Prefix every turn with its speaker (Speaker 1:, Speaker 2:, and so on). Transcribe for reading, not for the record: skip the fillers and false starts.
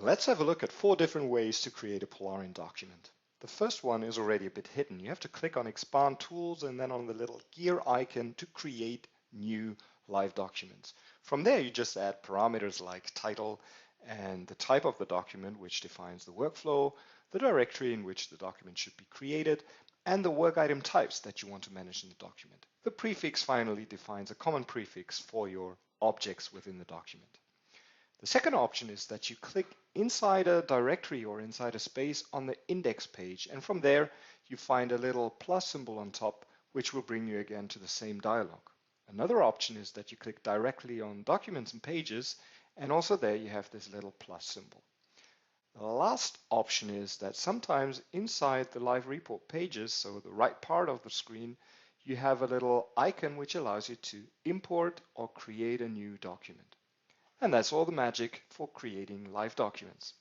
Speaker 1: Let's have a look at 4 different ways to create a Polarion document. The first one is already a bit hidden. You have to click on Expand Tools and then on the little gear icon to create new live documents. From there, you just add parameters like title and the type of the document, which defines the workflow, the directory in which the document should be created, and the work item types that you want to manage in the document. The prefix finally defines a common prefix for your objects within the document. The second option is that you click inside a directory or inside a space on the index page, and from there you find a little plus symbol on top, which will bring you again to the same dialog. Another option is that you click directly on documents and pages, and also there you have this little plus symbol. The last option is that sometimes inside the live report pages, so the right part of the screen, you have a little icon which allows you to import or create a new document. And that's all the magic for creating live documents.